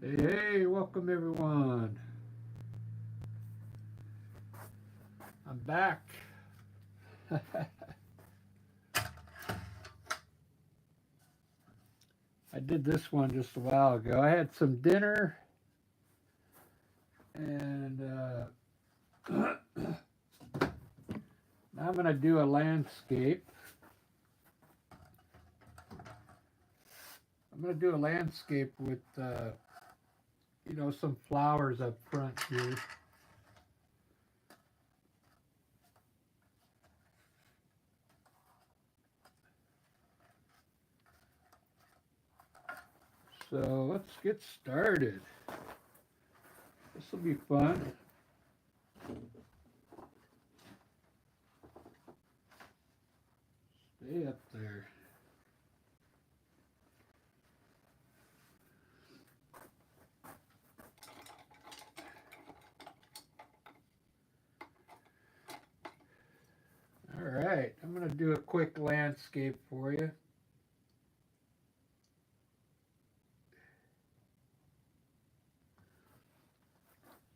Hey, hey, welcome everyone. I'm back. I did this one just a while ago. I had some dinner and now I'm going to do a landscape. I'm going to do a landscape with, some flowers up front here. So let's get started. This will be fun. Stay up there. All right, I'm going to do a quick landscape for you.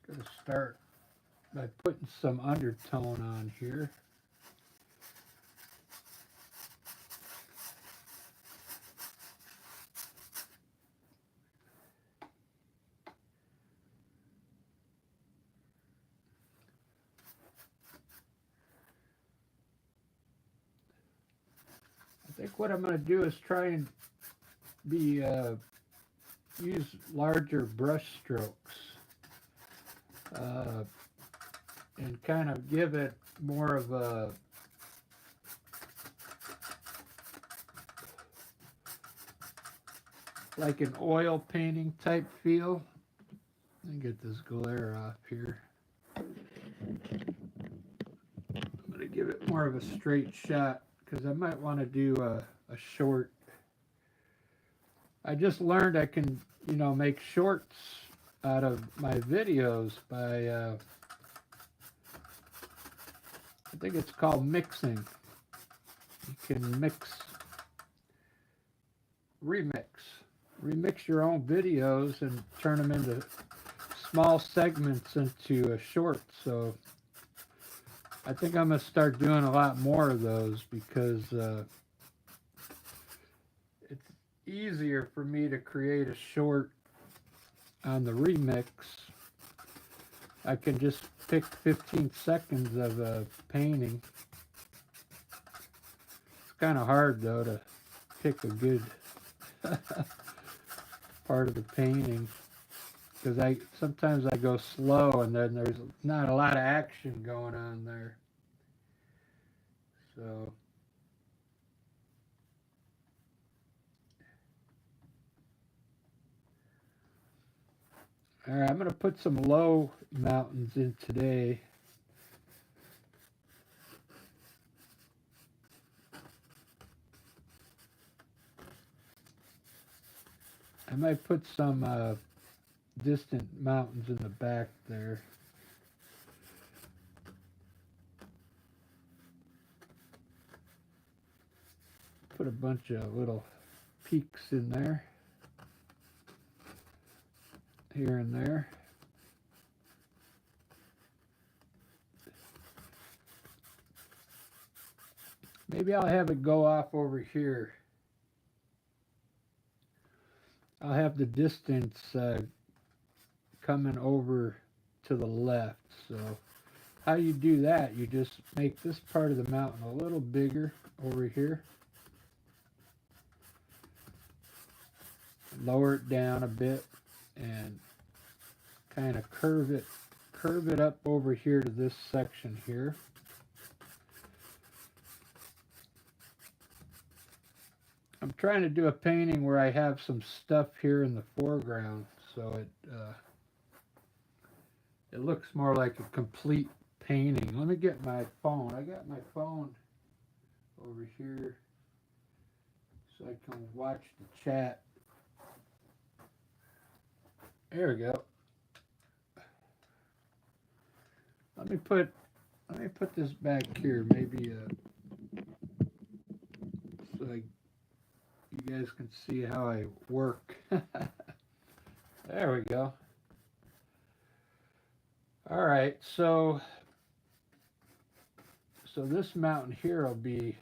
Going to start by putting some undertone on here. I think what I'm going to do is try and be use larger brush strokes uh, and kind of give it more of a like an oil painting type feel. Let me get this glare off here. I'm going to give it more of a straight shot because I might want to do a short. I just learned I can, make shorts out of my videos by, I think it's called mixing. You can remix your own videos and turn them into small segments into a short. So I think I'm going to start doing a lot more of those because it's easier for me to create a short on the remix. I can just pick 15 seconds of a painting. It's kind of hard though to pick a good part of the painting because I sometimes I go slow and then there's not a lot of action going on there. So all right, I'm going to put some low mountains in today. I might put some distant mountains in the back there. Put a bunch of little peaks in there, here and there. Maybe I'll have it go off over here. I'll have the distance coming over to the left. So how you do that, you just make this part of the mountain a little bigger over here. Lower it down a bit and kind of curve it up over here to this section here. I'm trying to do a painting where I have some stuff here in the foreground so it looks more like a complete painting. Let me get my phone. I got my phone over here so I can watch the chat. There we go. Let me put this back here, maybe so you guys can see how I work. There we go. All right, so this mountain here will be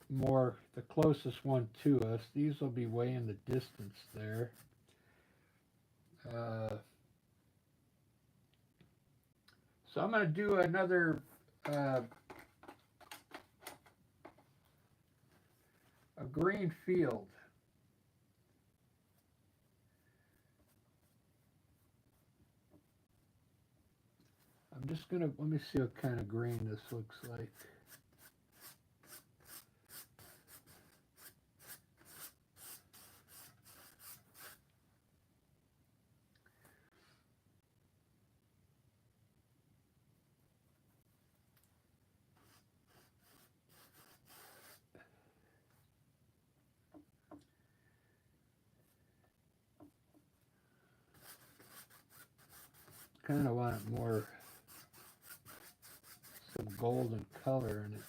more the closest one to us. These will be way in the distance there. Uh, so I'm going to do another uh, a green field. I'm just going to let me see what kind of green this looks like. Kind of want it more some golden color in it.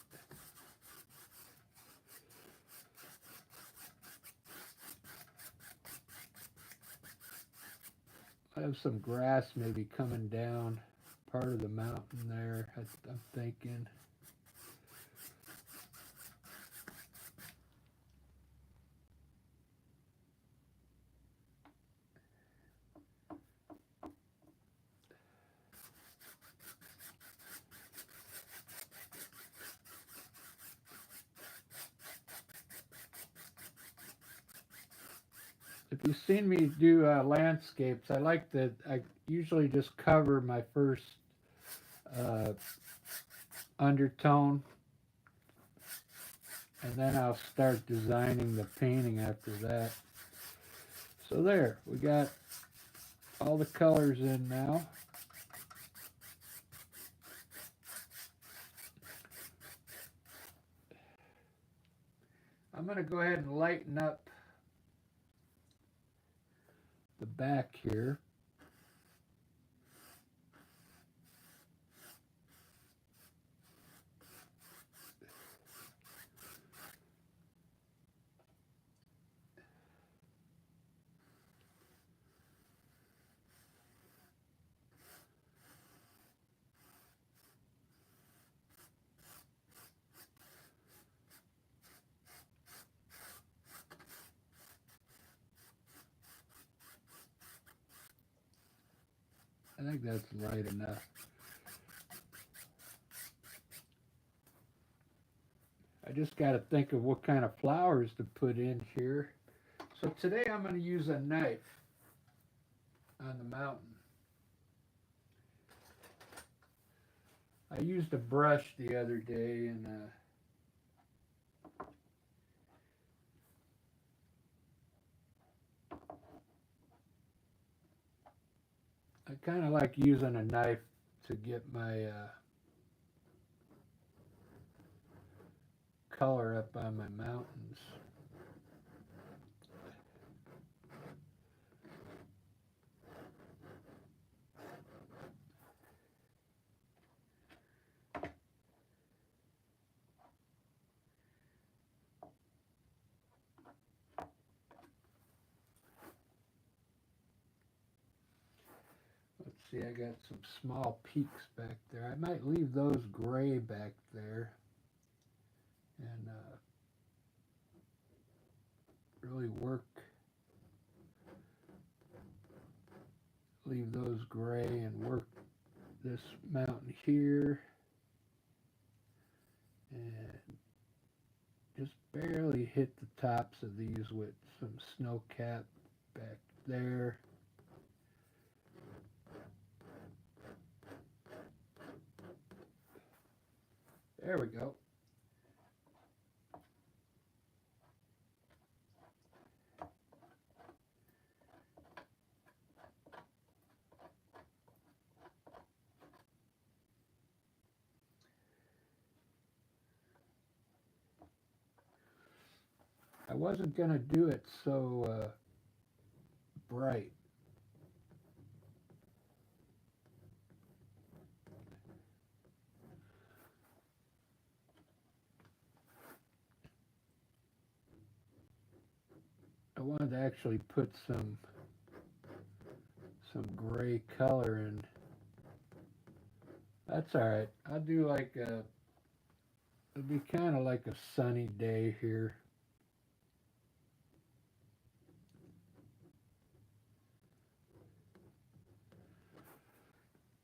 I have some grass maybe coming down part of the mountain there. I'm thinking. If you've seen me do landscapes, I usually just cover my first uh, undertone, and then I'll start designing the painting after that. So there, we got all the colors in now. I'm going to go ahead and lighten up the back here. I think that's light enough. I just got to think of what kind of flowers to put in here. So today I'm going to use a knife on the mountain. I used a brush the other day and I kind of like using a knife to get my color up on my mountains. Let's see, I got some small peaks back there. I might leave those gray back there and really leave those gray and work this mountain here and just barely hit the tops of these with some snow cap back there. There we go. I wasn't going to do it so bright. I wanted to actually put some some gray color, and that's all right. I'll do like a, it'll be kind of like a sunny day here.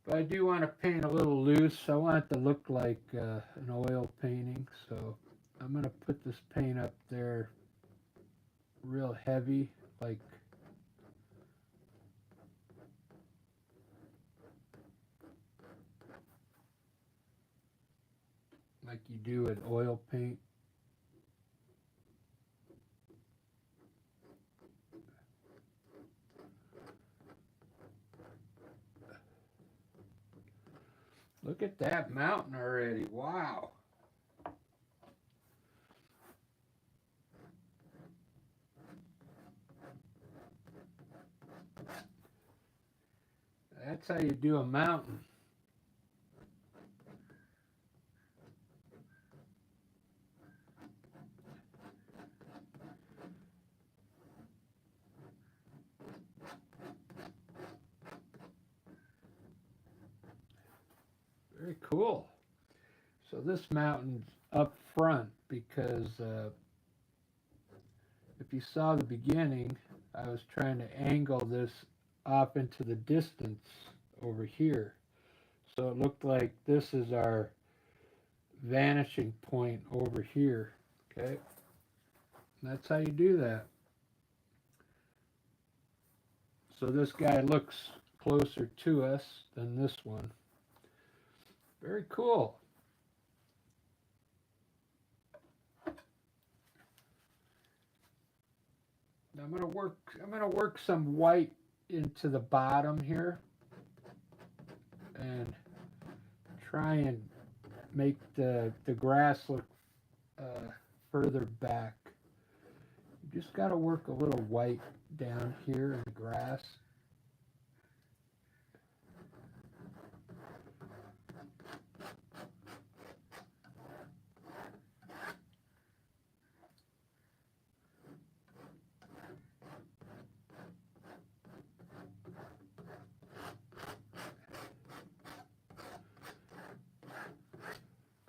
But I do want to paint a little loose. I want it to look like an oil painting, so I'm going to put this paint up there real heavy, like you do with oil paint. Look at that mountain already. Wow. That's how you do a mountain. Very cool. So this mountain's up front because if you saw the beginning, I was trying to angle this off into the distance over here. So it looked like this is our vanishing point over here. Okay, and that's how you do that. So this guy looks closer to us than this one. Very cool. Now I'm gonna work some white into the bottom here and try and make the grass look further back. You just got to work a little white down here in the grass.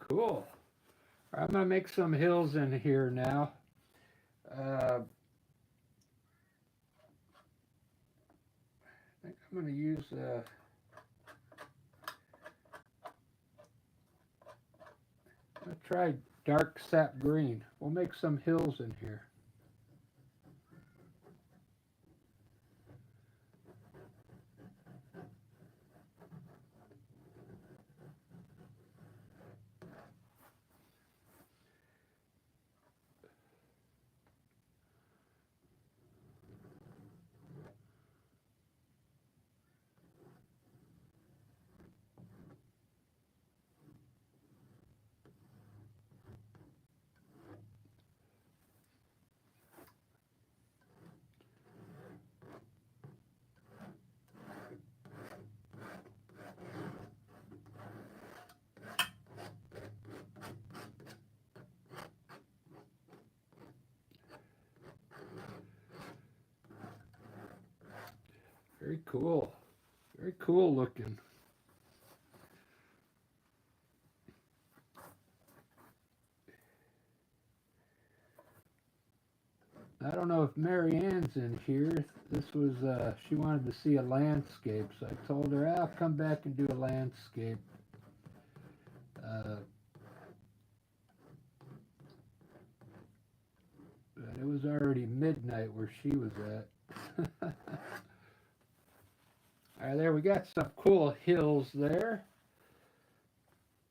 Cool. I'm going to make some hills in here now. I think I'm going to use I'll try dark sap green. We'll make some hills in here. Very cool. Very cool looking. I don't know if Mary Ann's in here. This was, she wanted to see a landscape, so I told her, I'll come back and do a landscape. But it was already midnight where she was at. All right, there we got some cool hills there.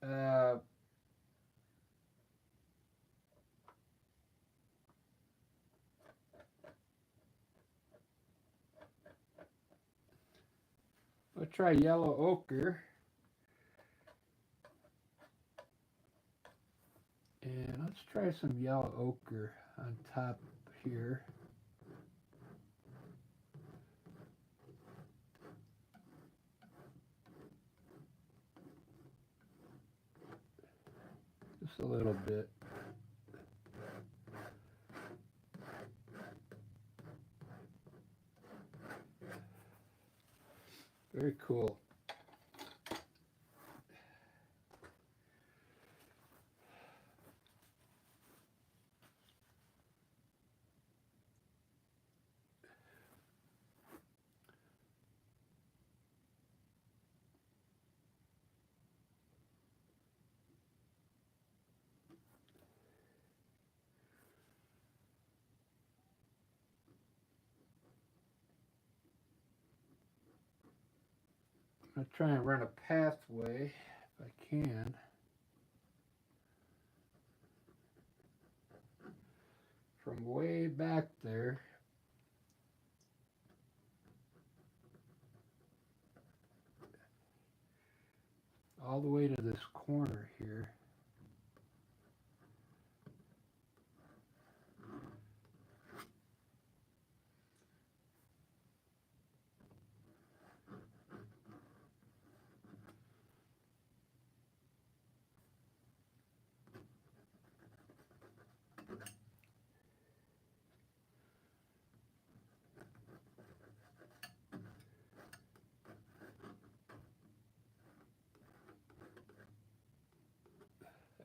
We'll try yellow ochre. And let's try some yellow ochre on top here. Just a little bit. Very cool. I'm going to try and run a pathway if I can. From way back there all the way to this corner here.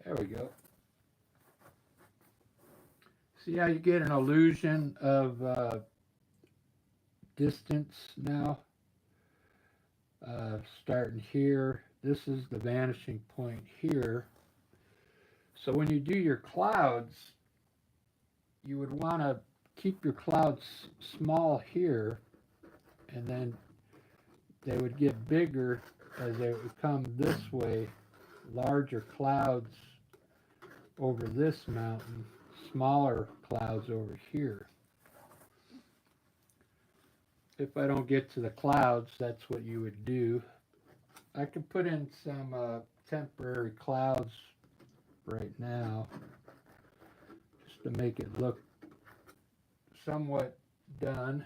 There we go. See how you get an illusion of distance now? Starting here, this is the vanishing point here. So when you do your clouds, you would want to keep your clouds small here, and then they would get bigger as they would come this way. Larger clouds over this mountain, smaller clouds over here. If I don't get to the clouds, that's what you would do. I could put in some temporary clouds right now just to make it look somewhat done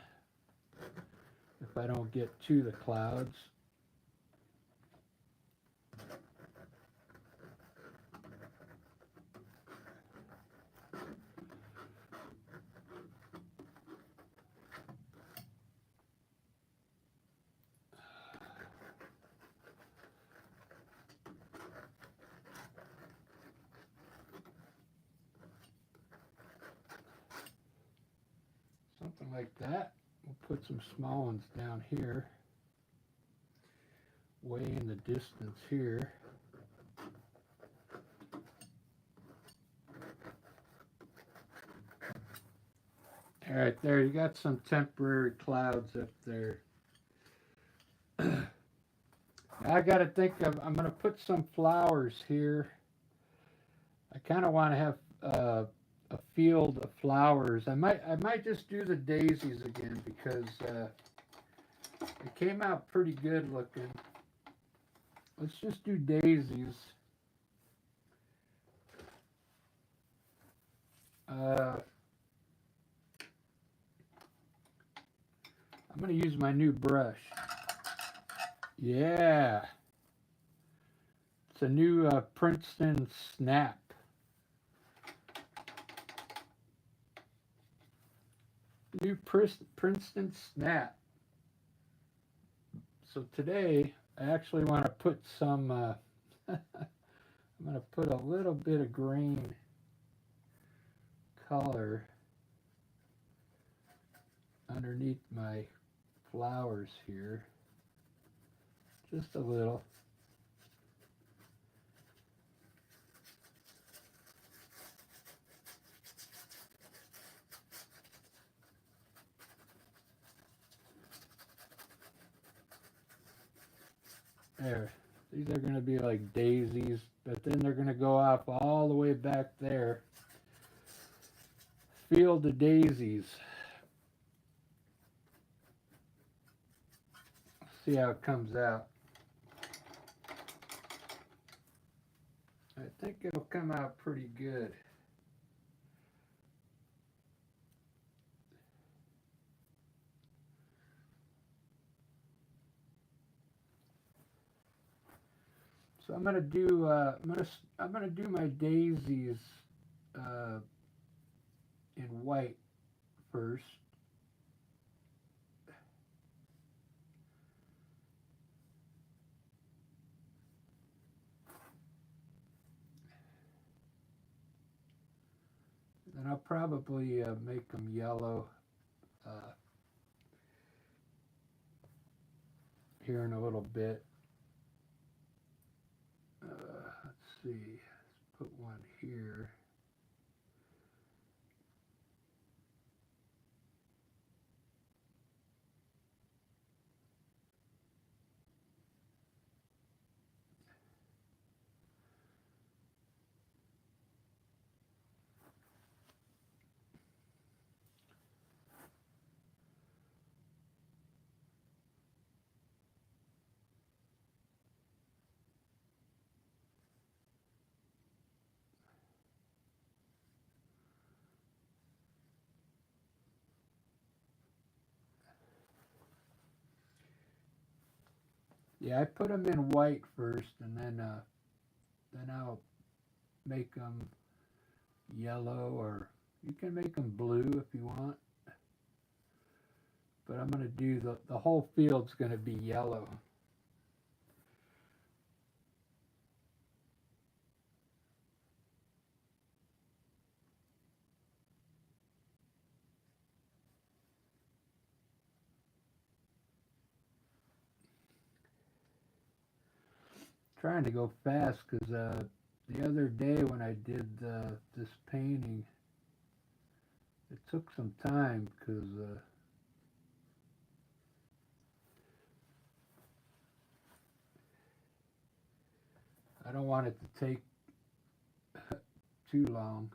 if I don't get to the clouds. Something like that. We'll put some small ones down here, way in the distance here. All right, there you got some temporary clouds up there. I got to think of, I'm going to put some flowers here. I kind of want to have a field of flowers. I might just do the daisies again because it came out pretty good looking. Let's just do daisies. I'm going to use my new brush. Yeah. It's a new Princeton Snap. New Princeton Snap. So today, I actually want to put some, I'm going to put a little bit of green color underneath my flowers here. Just a little. There. These are going to be like daisies, but then they're going to go off all the way back there. Field of daisies. See how it comes out. I think it'll come out pretty good. So I'm gonna do I'm gonna do my daisies in white first. And I'll probably make them yellow here in a little bit. Let's see, let's put one here. Yeah, I put them in white first, and then I'll make them yellow, or you can make them blue if you want. But I'm going to do the whole field's going to be yellow. Trying to go fast because the other day when I did this painting, it took some time because I don't want it to take too long.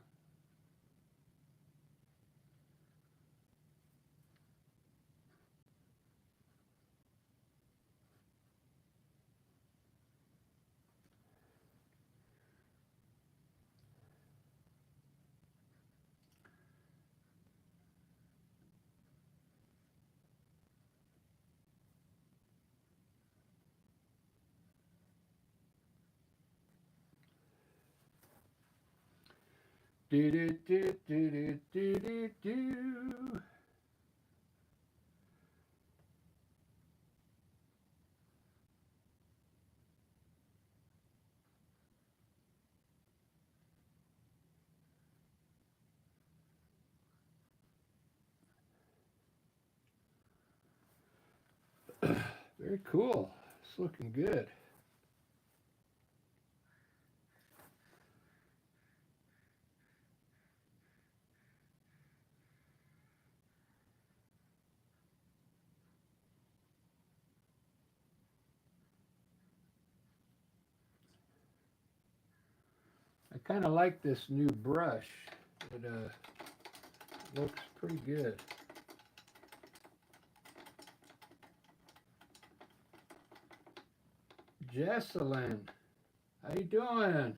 Do do do do do do do do. Very cool. It's looking good. I kind of like this new brush. It looks pretty good. Jesselyn, how you doing?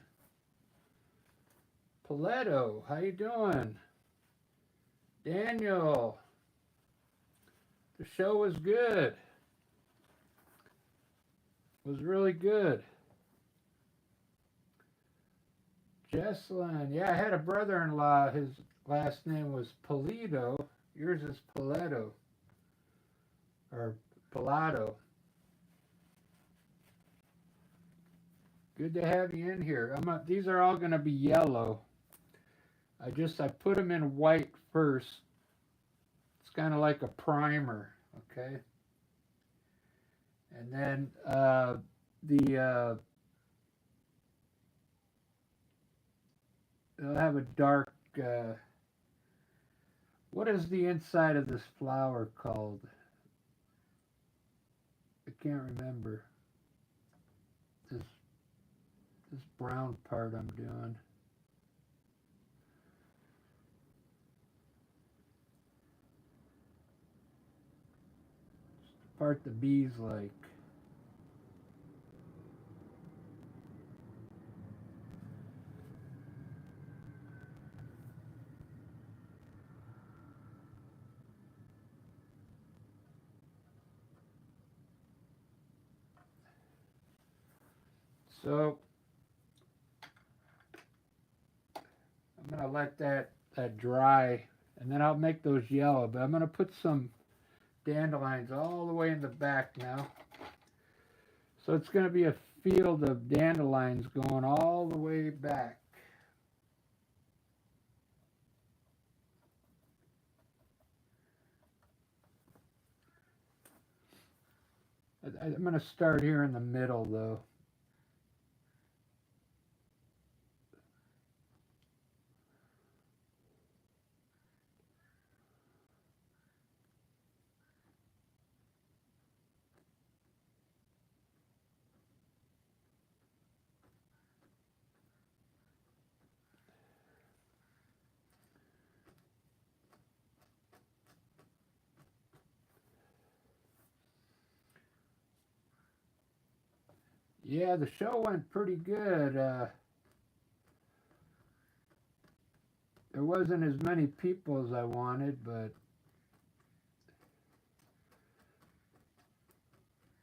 Paletto, how you doing? Daniel, the show was good. It was really good. Jesselyn, yeah, I had a brother-in-law. His last name was Polito. Yours is Paletto or Palato. Good to have you in here. These are all going to be yellow. I put them in white first. It's kind of like a primer, okay? And then they'll have a dark. What is the inside of this flower called? I can't remember. This brown part I'm doing. It's the part the bees like. So I'm gonna let that dry, and then I'll make those yellow. But I'm gonna put some dandelions all the way in the back now. So it's gonna be a field of dandelions going all the way back. I'm going to start here in the middle though. Yeah, the show went pretty good. There wasn't as many people as I wanted, but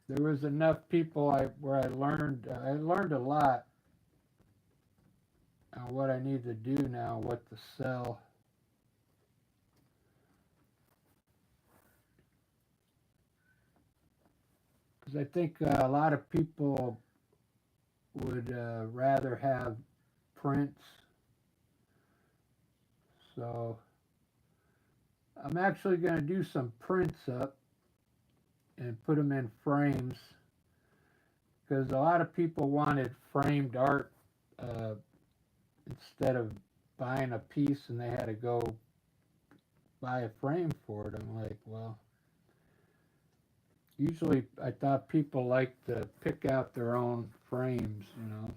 there was enough people where I learned a lot on what I need to do now, what to sell. Because I think a lot of people would rather have prints. So I'm actually going to do some prints up and put them in frames because a lot of people wanted framed art uh, instead of buying a piece and they had to go buy a frame for it. I'm like, well, usually I thought people like to pick out their own frames, you know.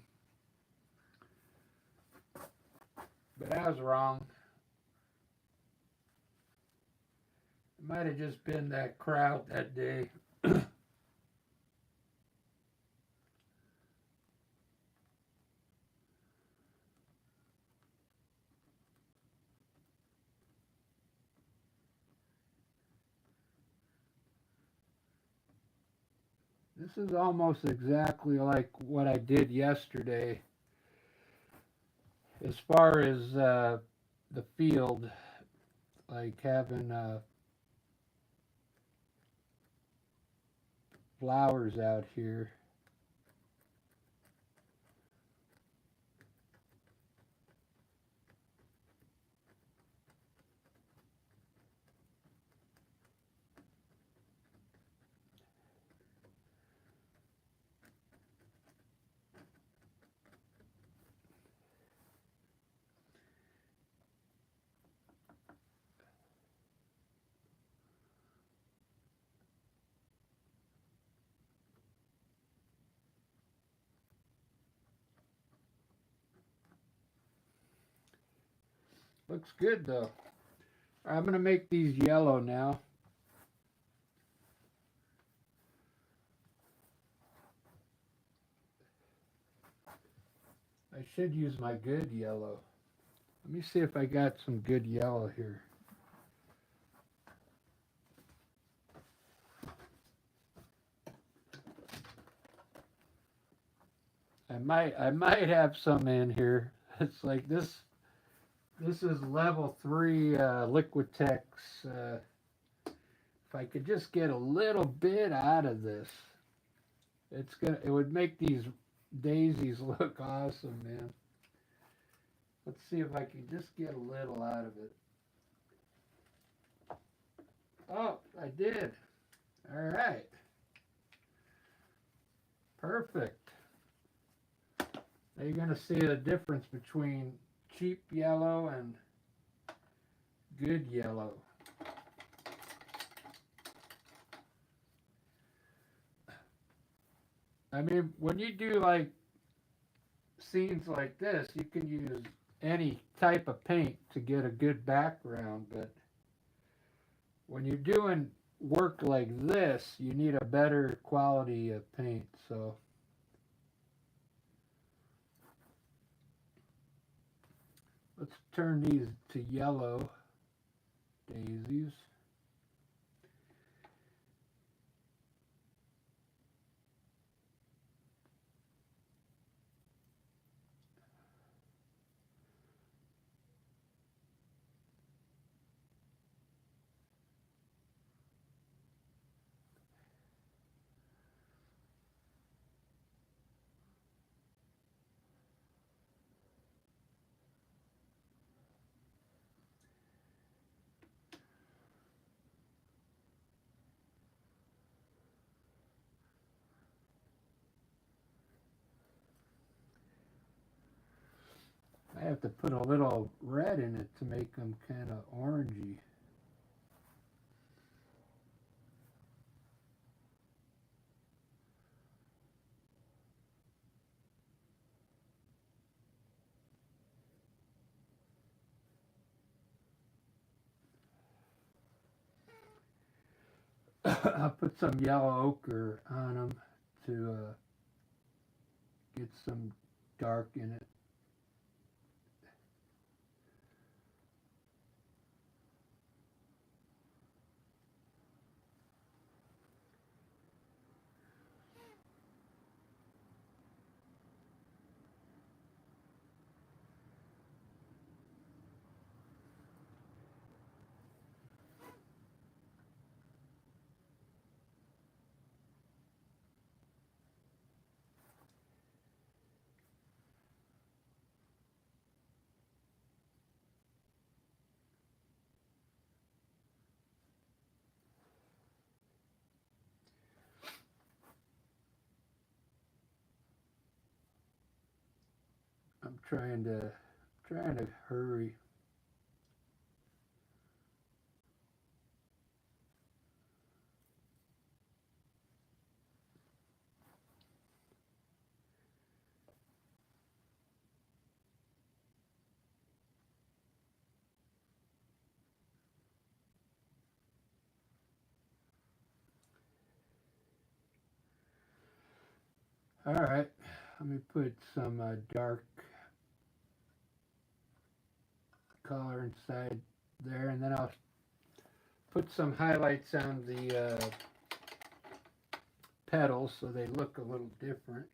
But I was wrong. It might have just been that crowd that day. This is almost exactly like what I did yesterday as far as the field, like having flowers out here. Looks good though. I'm going to make these yellow now. I should use my good yellow. Let me see if I got some good yellow here. I might have some in here. It's like this. This is level 3 Liquitex. If I could just get a little bit out of this, it would make these daisies look awesome, man. Let's see if I can just get a little out of it. Oh, I did. All right. Perfect. Now you're going to see the difference between cheap yellow and good yellow. I mean, when you do like scenes like this, you can use any type of paint to get a good background, but when you're doing work like this, you need a better quality of paint. So let's turn these to yellow daisies. I have to put a little red in it to make them kind of orangey. I'll put some yellow ochre on them to get some dark in it. I'm trying to hurry. All right, let me put some dark color inside there, and then I'll put some highlights on the petals so they look a little different.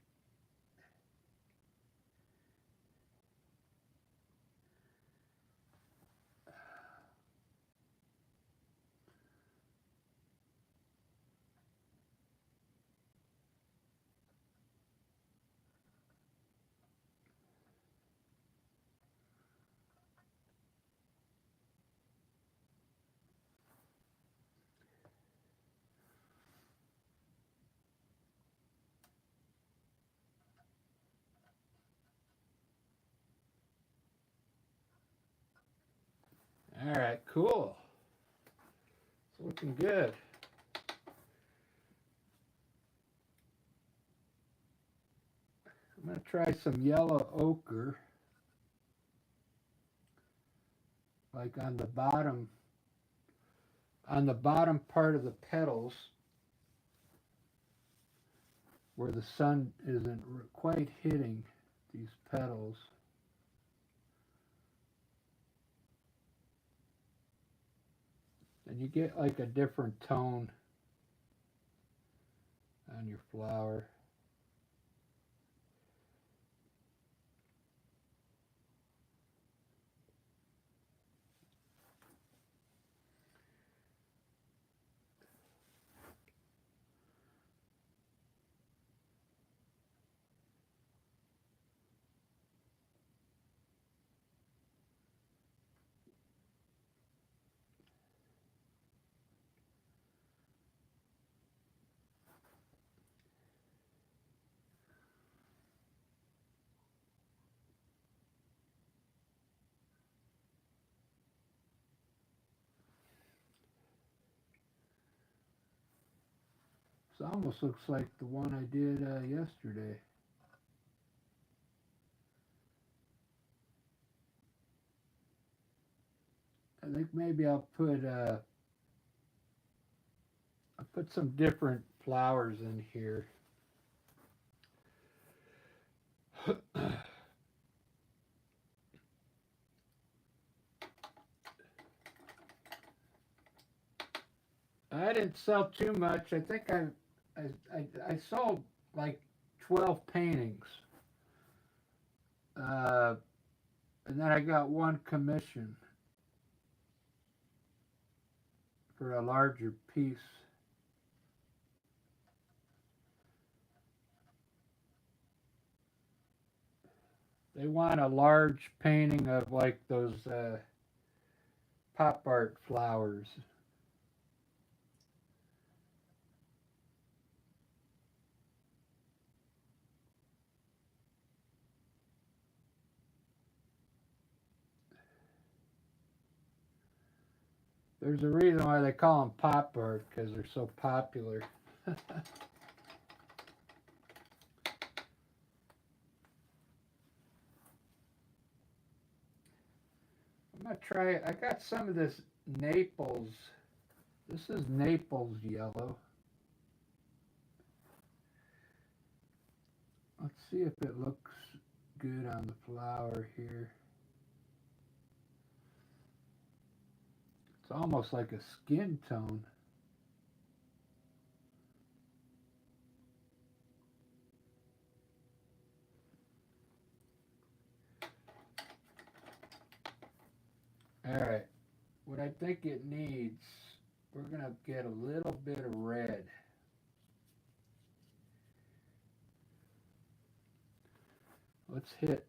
All right, cool. It's looking good. I'm going to try some yellow ochre, like on the bottom part of the petals where the sun isn't quite hitting these petals. And you get like a different tone on your flower. This almost looks like the one I did yesterday. I think maybe I'll put some different flowers in here. I didn't sell too much. I think I sold like 12 paintings. And then I got one commission for a larger piece. They want a large painting of like those pop art flowers. There's a reason why they call them pop art, because they're so popular. I'm gonna try. I got some of this Naples. This is Naples yellow. Let's see if it looks good on the flower here. It's almost like a skin tone. Alright, what I think it needs, we're going to get a little bit of red. Let's hit,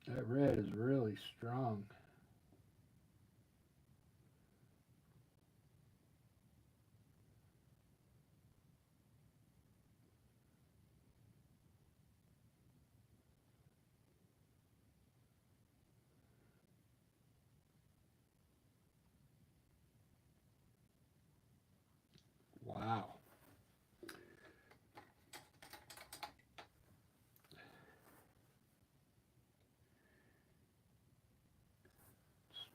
that red is really strong. Wow.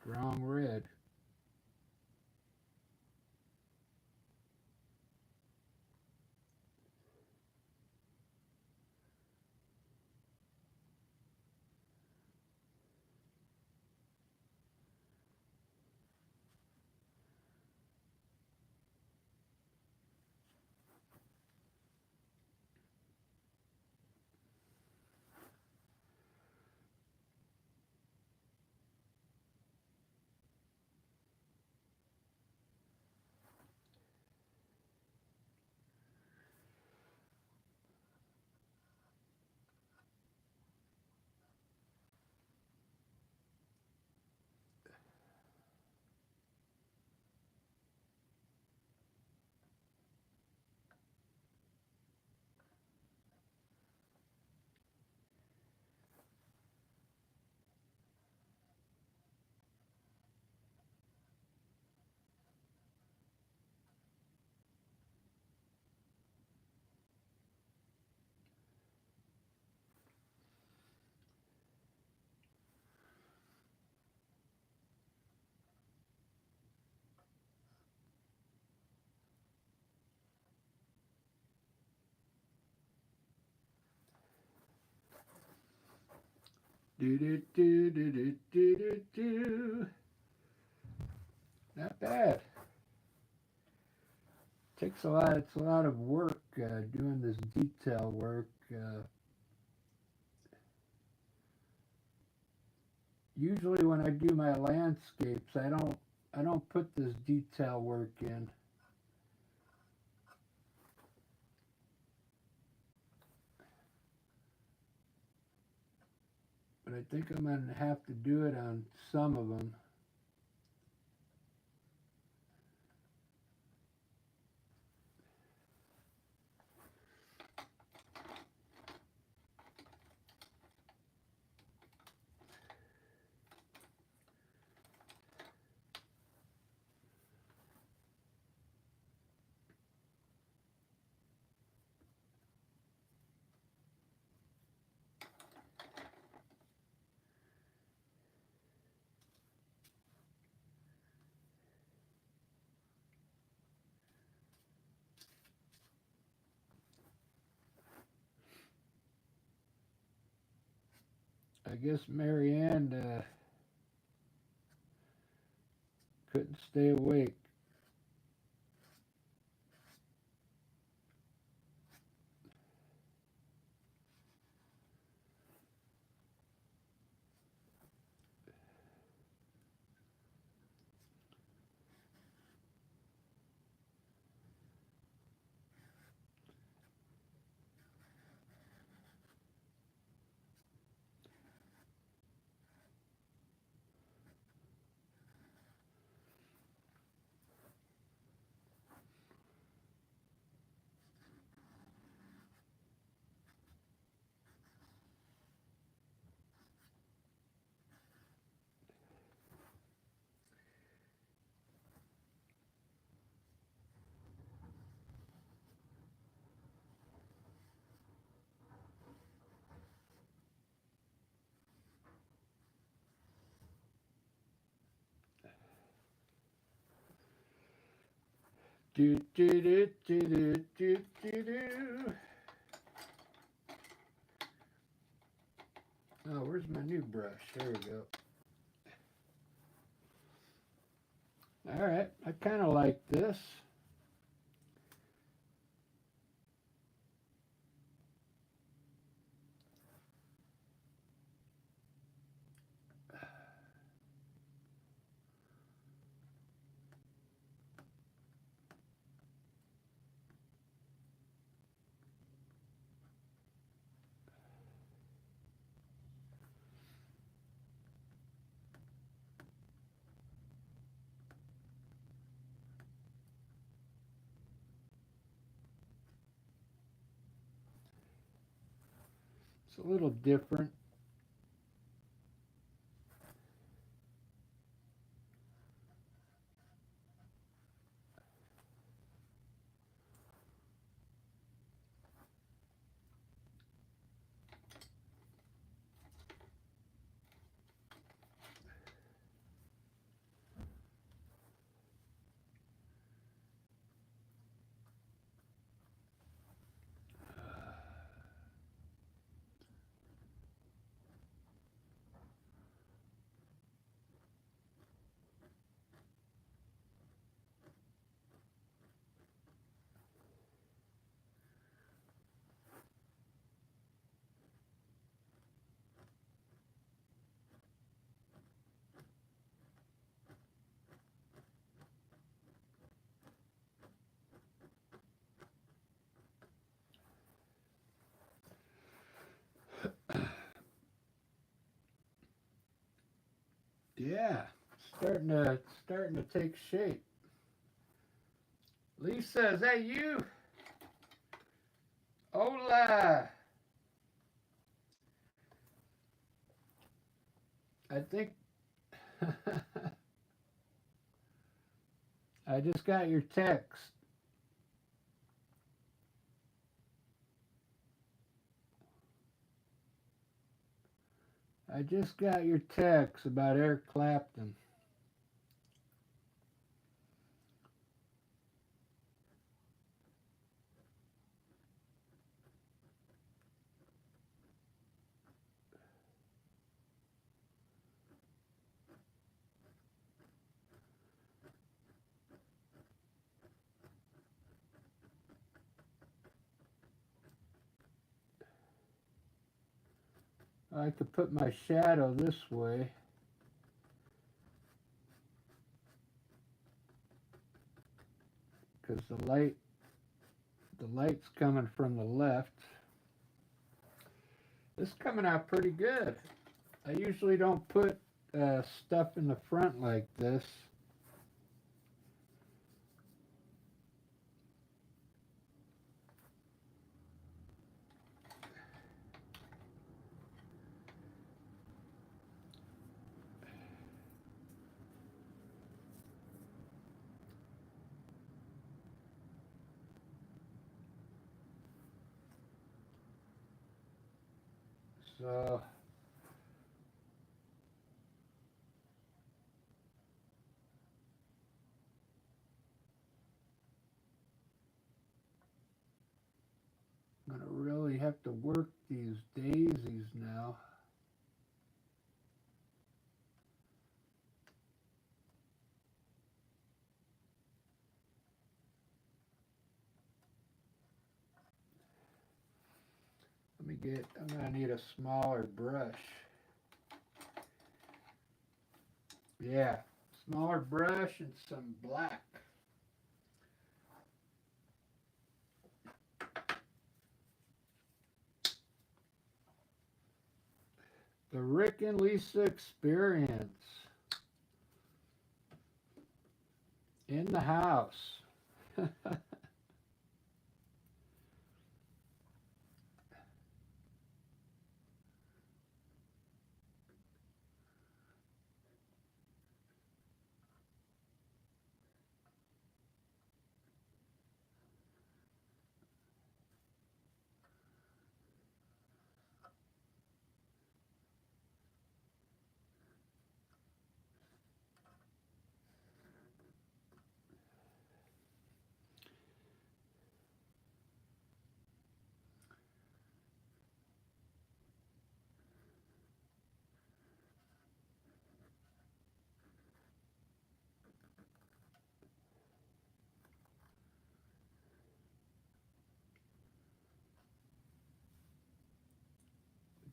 Strong red. Do do do do do do do do. Not bad. Takes a lot. It's a lot of work doing this detail work. Usually, when I do my landscapes, I don't put this detail work in. But I think I'm gonna have to do it on some of them. I guess Marianne couldn't stay awake. Do do do do do do do do. Oh, where's my new brush? There we go. All right, I kind of like this. It's a little different. Yeah, starting to take shape. Lee says, "Hey you, hola." I think I just got your text. I just got your text about Eric Clapton. I could put my shadow this way because the light's coming from the left. This is coming out pretty good. I usually don't put stuff in the front like this. So I'm gonna really have to work these daisies now. I'm gonna need a smaller brush. Yeah, smaller brush and some black. The Rick and Lisa Experience in the house.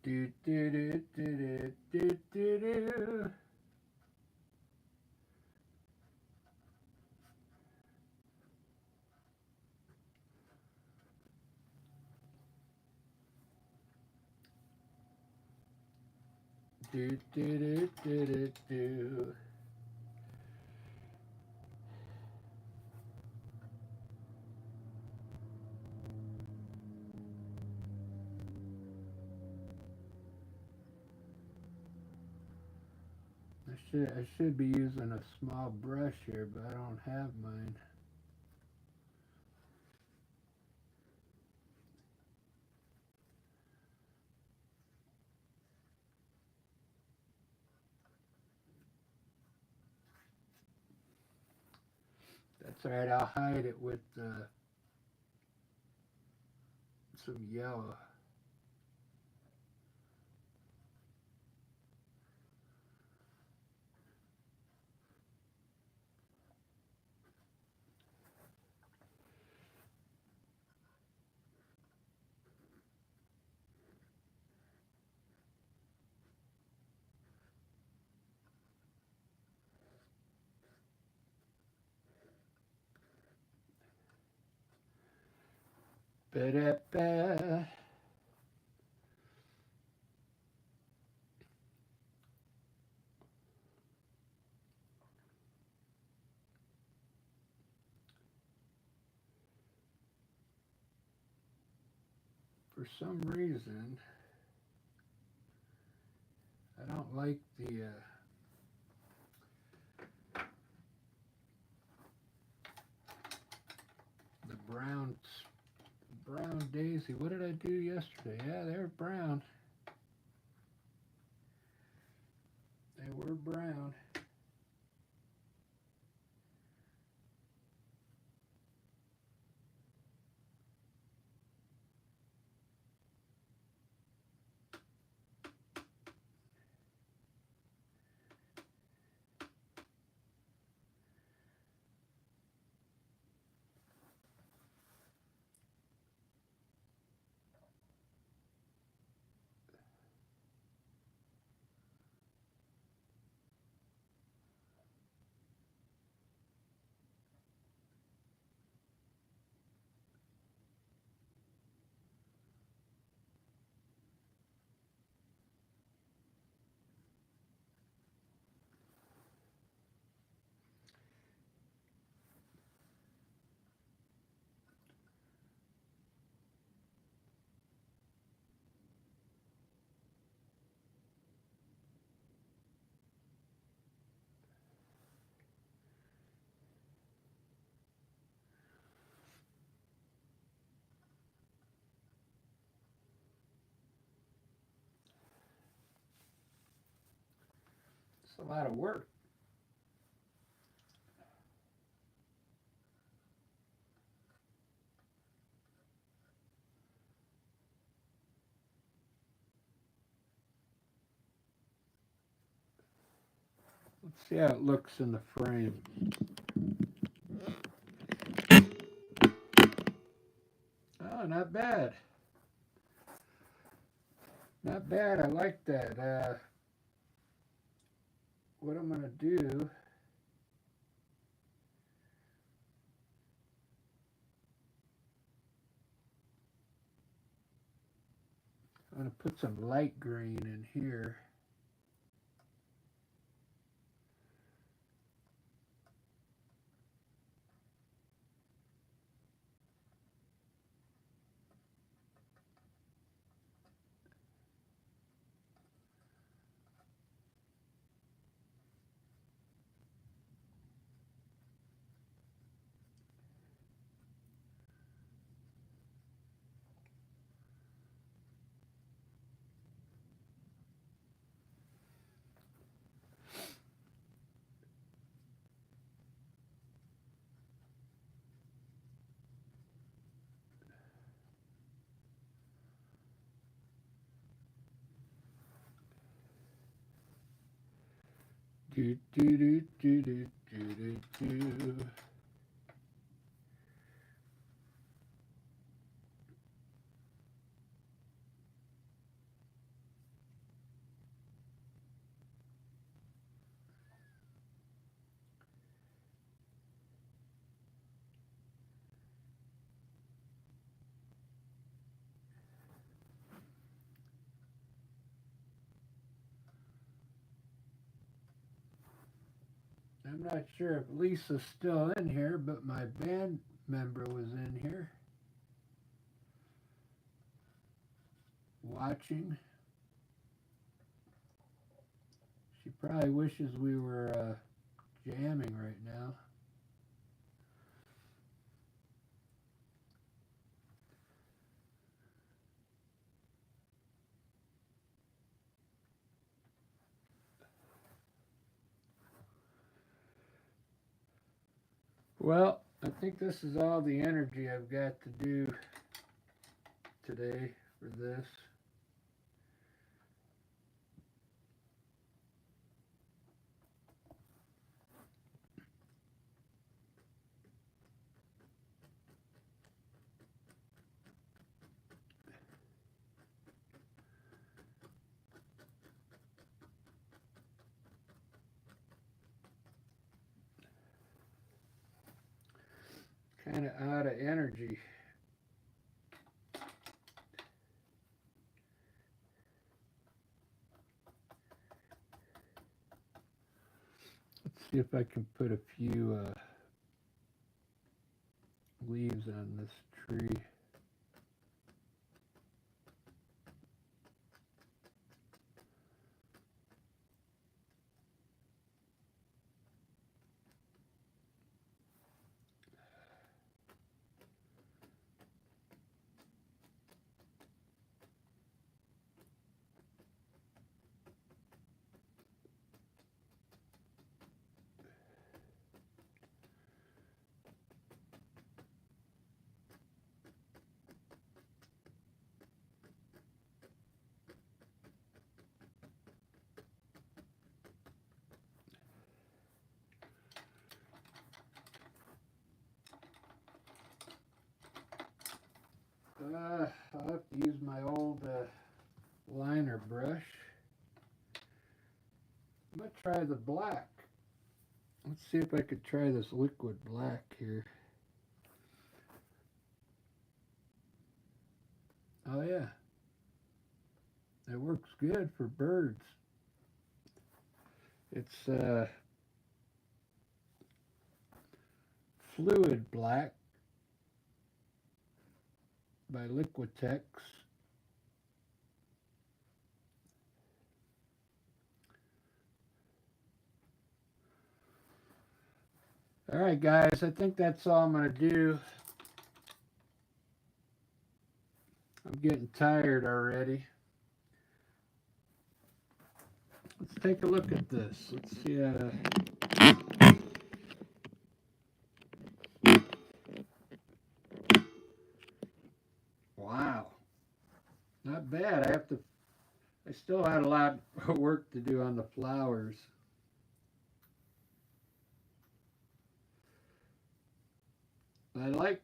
Do do do do do do do. Do do do do do do. I should be using a small brush here, but I don't have mine. That's alright, I'll hide it with some yellow. Ba-da-ba. For some reason, I don't like the brown daisy. What did I do yesterday? Yeah, they're brown. They were brown. It's a lot of work. Let's see how it looks in the frame. Oh, not bad. Not bad. I like that. What I'm going to do, I'm going to put some light green in here. Do do do do do do do do. I'm not sure if Lisa's still in here, but my band member was in here watching. She probably wishes we were jamming right now. Well, I think this is all the energy I've got to do today for this. Kind of out of energy. Let's see if I can put a few leaves on this tree. I'll have to use my old liner brush. I'm going to try the black. Let's see if I could try this liquid black here. Oh yeah, it works good for birds. It's fluid black by Liquitex. All right, guys, I think that's all I'm going to do. I'm getting tired already. Let's take a look at this. Let's see. Wow, not bad. I still had a lot of work to do on the flowers. I like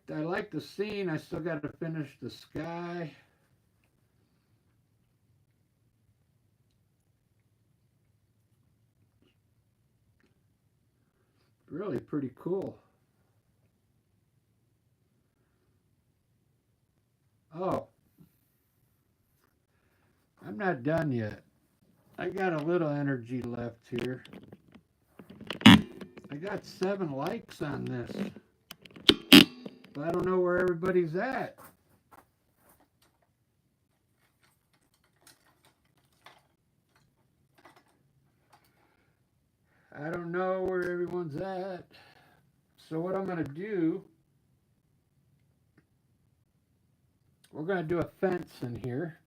the scene. I still got to finish the sky. Really pretty cool. Oh, I'm not done yet. I got a little energy left here. I got 7 likes on this, but I don't know where everybody's at. I don't know where everyone's at. So what I'm going to do, we're going to do a fence in here.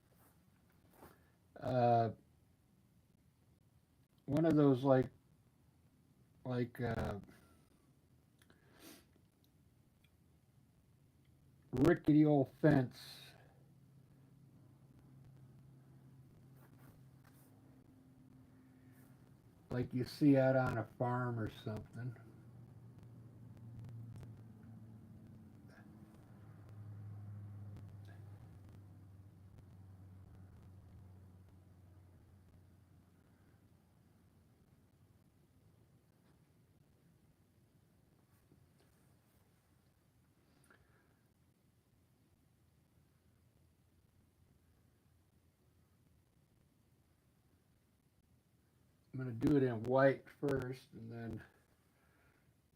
One of those like rickety old fence. Like you see out on a farm or something. I'm going to do it in white first and then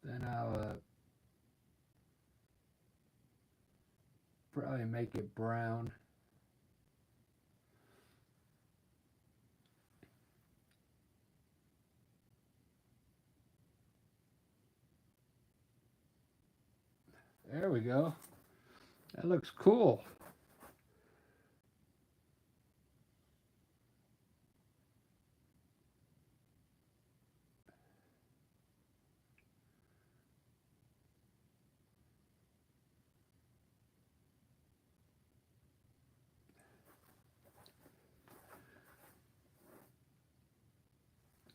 Then I'll probably make it brown. There we go. That looks cool.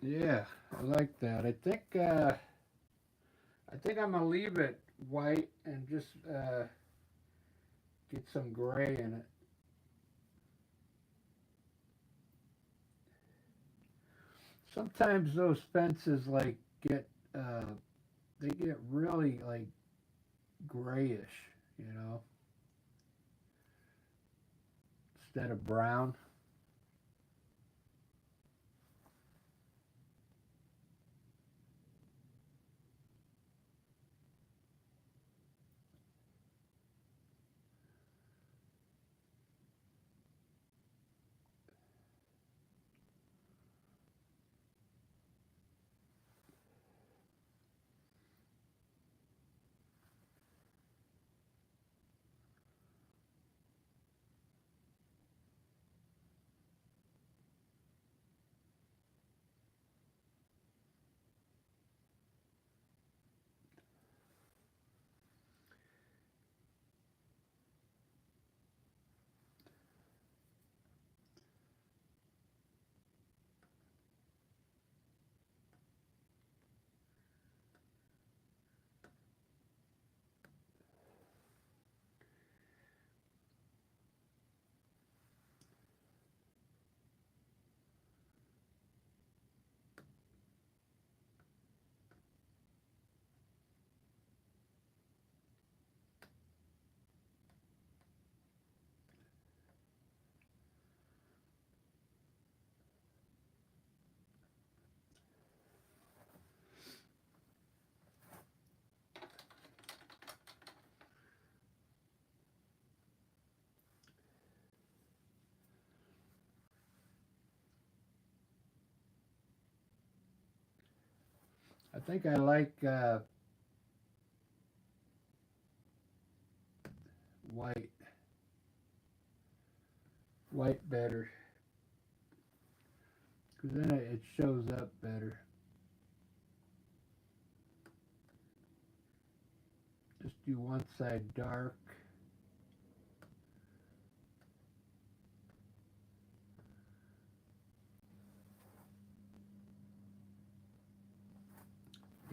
Yeah, I like that. I think I'm gonna leave it white and just get some gray in it. Sometimes those fences like get uh, they get really like grayish, you know, instead of brown. I think I like white white better because then it shows up better. Just do one side dark.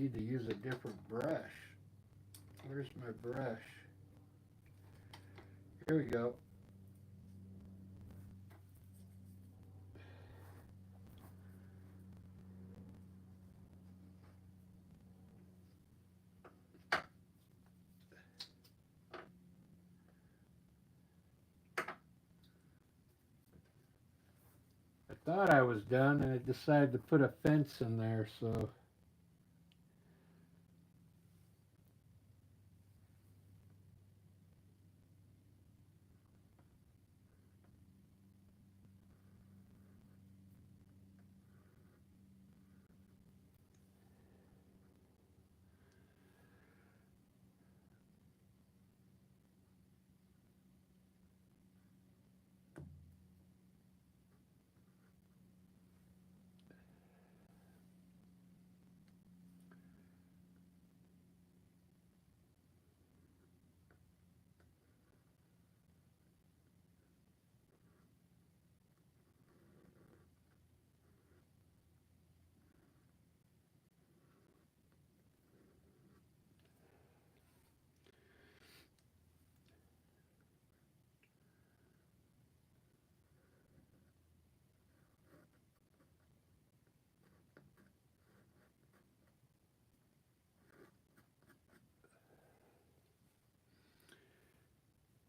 Need to use a different brush. Where's my brush? Here we go. I thought I was done and I decided to put a fence in there, so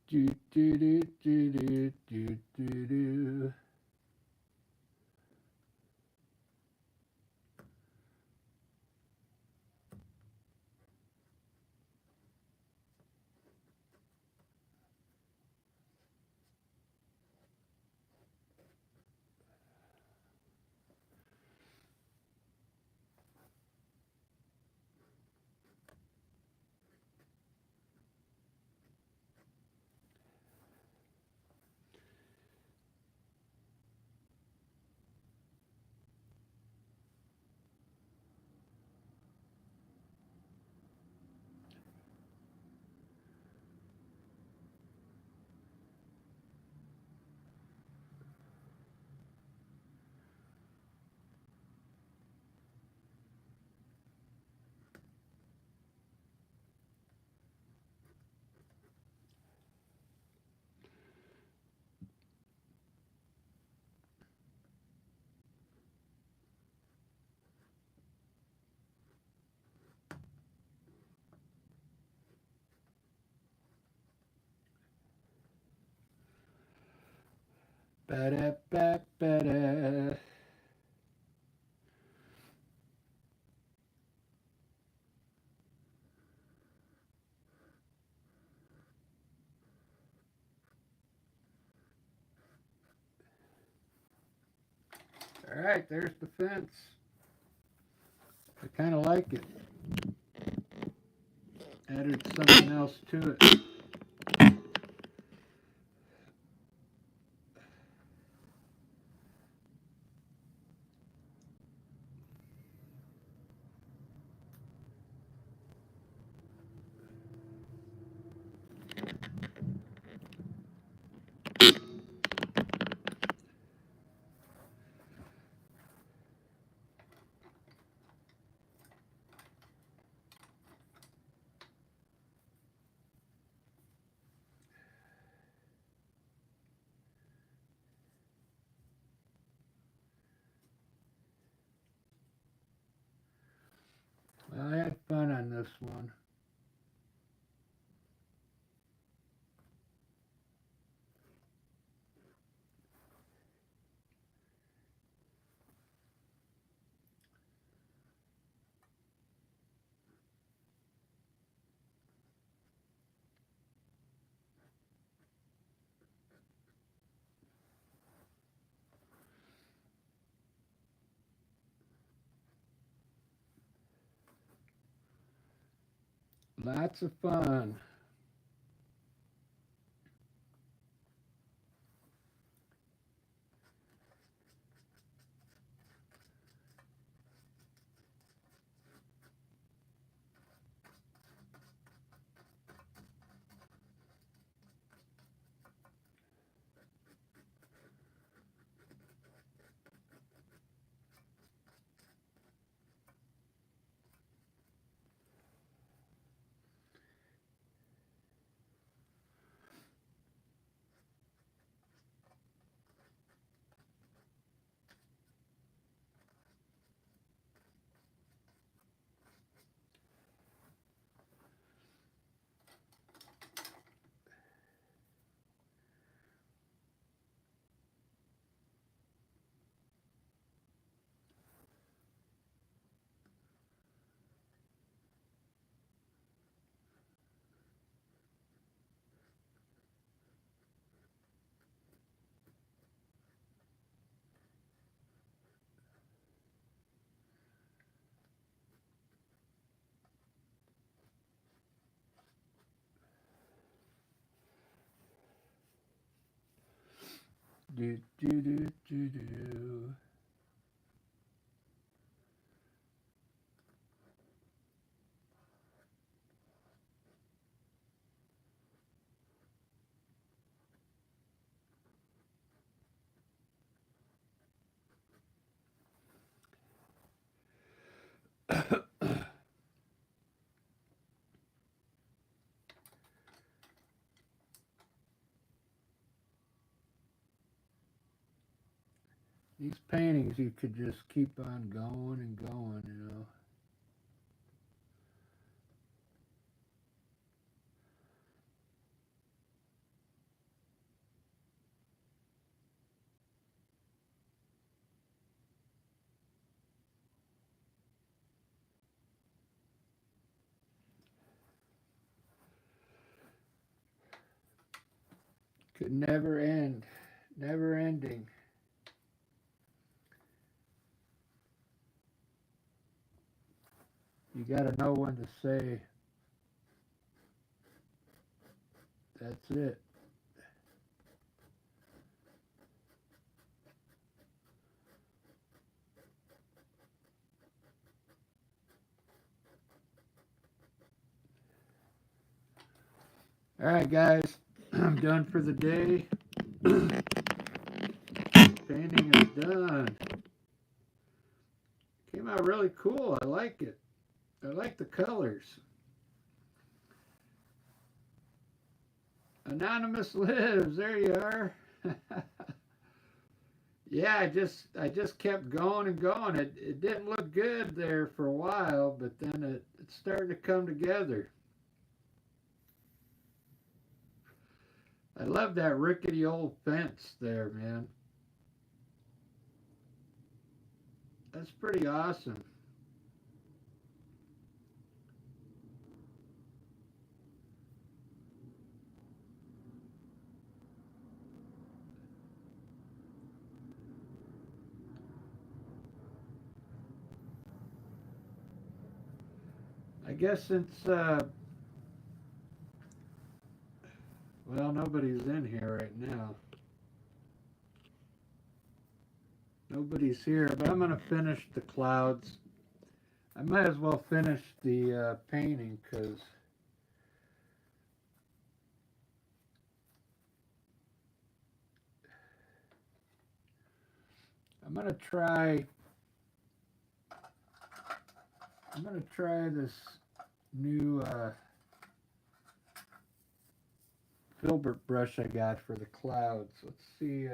do do do do do do do do. Ba-da-ba-ba-da. All right, there's the fence. I kind of like it. Added something else to it. Well, I had fun on this one. Lots of fun. Do, do, do, do, do. These paintings, you could just keep on going and going, you know. Could never end. Never ending. You got to know when to say, that's it. All right, guys. I'm done for the day. Painting is done. Came out really cool. I like it. I like the colors. Anonymous lives. There you are. Yeah, I just kept going and going. It didn't look good there for a while, but then it started to come together. I love that rickety old fence there, man. That's pretty awesome. I guess since well, nobody's in here right now. Nobody's here, but I'm gonna finish the clouds. I might as well finish the painting because I'm gonna try. I'm gonna try this new filbert brush I got for the clouds. Let's see.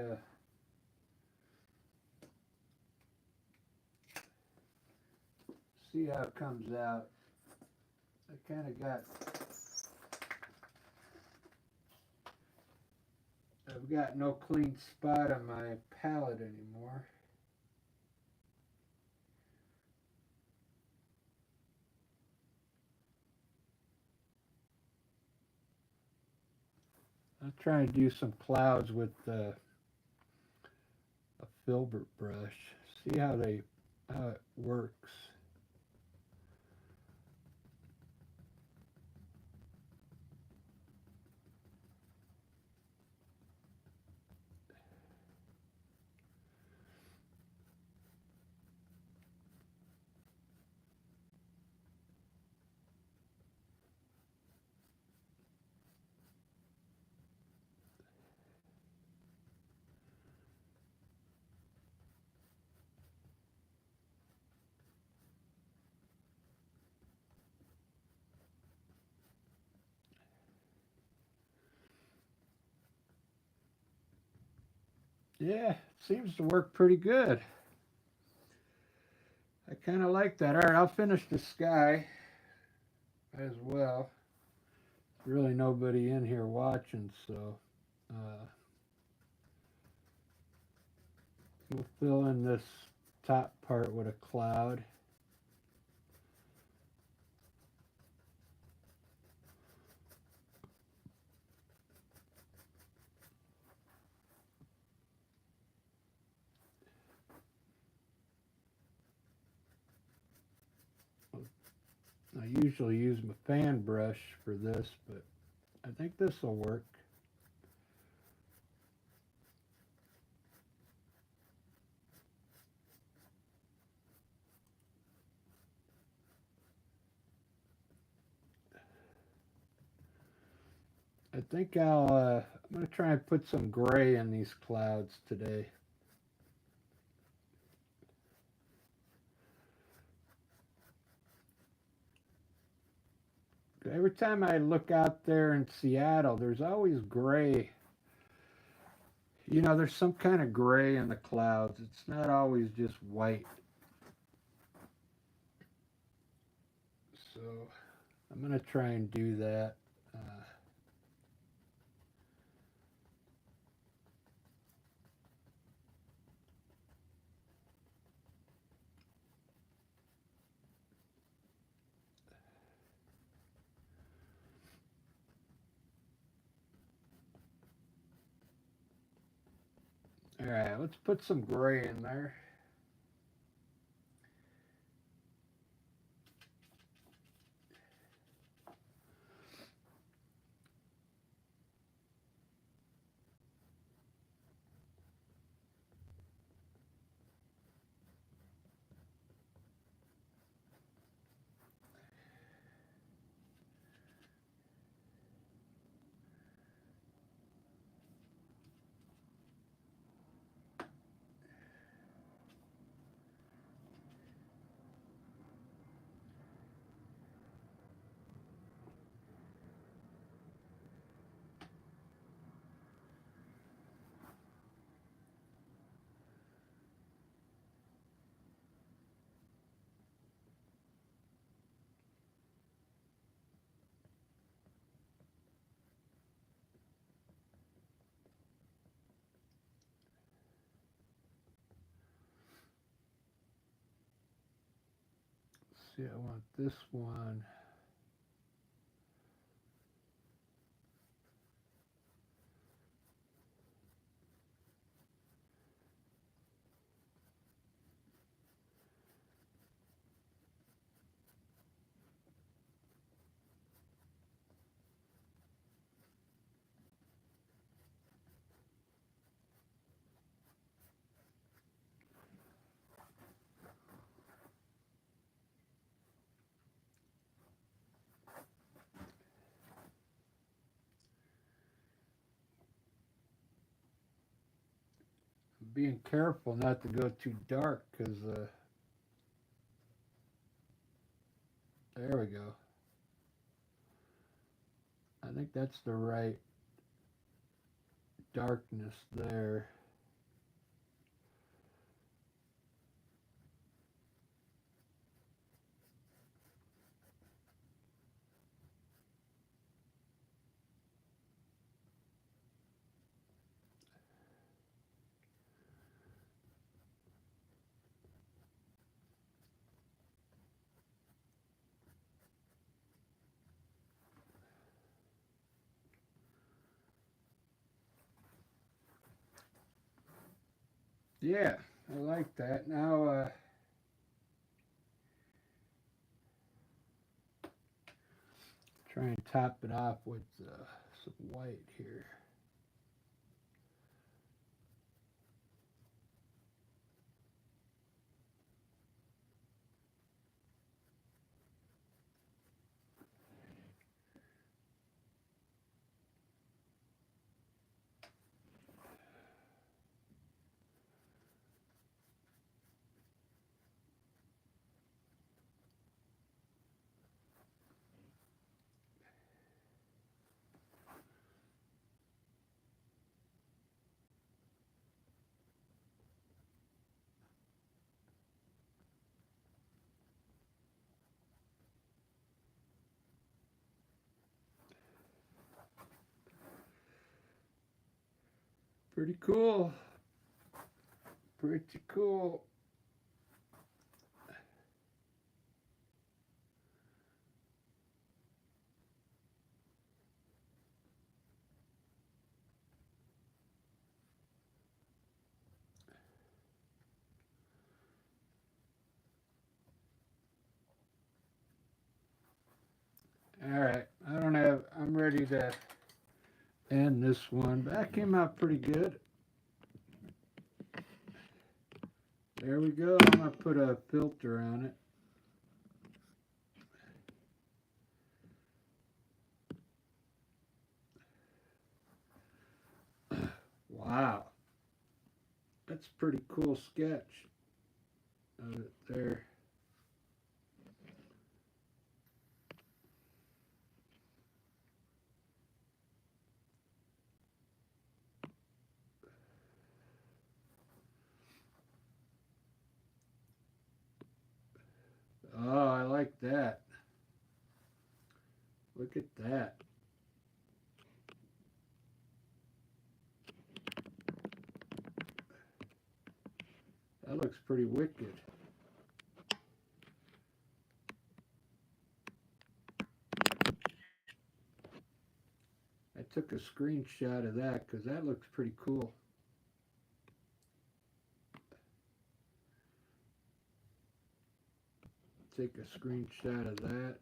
See how it comes out. I kind of got. I've got no clean spot on my palette anymore. I'll try and do some clouds with a filbert brush. See how it works. Yeah, it seems to work pretty good. I kind of like that. All right, I'll finish the sky as well. There's really nobody in here watching, so we'll fill in this top part with a cloud. I usually use my fan brush for this, but I think this will work. I think I'm going to try and put some gray in these clouds today. Every time I look out there in Seattle, there's always gray. You know, there's some kind of gray in the clouds. It's not always just white. So I'm going to try and do that. All right, let's put some gray in there. see, I want this one. Being careful not to go too dark because there we go. I think that's the right darkness there. Yeah, I like that. Now, try and top it off with some white here. Pretty cool. Pretty cool. All right, I'm ready to end this one. But that came out pretty good. There we go. I'm going to put a filter on it. Wow. That's a pretty cool sketch of it there. Oh, I like that. Look at that. That looks pretty wicked. I took a screenshot of that because that looks pretty cool. Take a screenshot of that.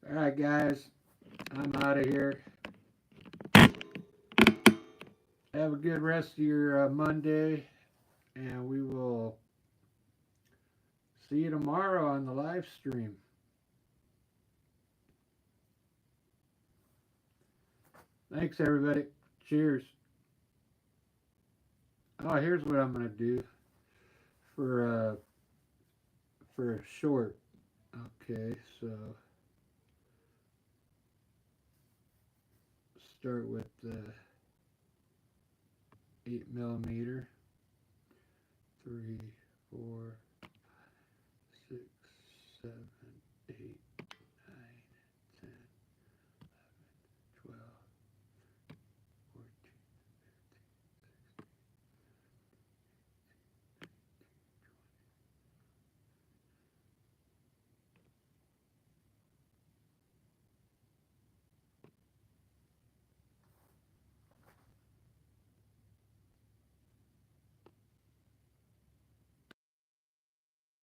All right, guys, I'm out of here. Have a good rest of your Monday, and we will see you tomorrow on the live stream. Thanks, everybody. Cheers. Oh, here's what I'm gonna do for a short. Okay, so start with the 8mm. 3, 4, 6, 7.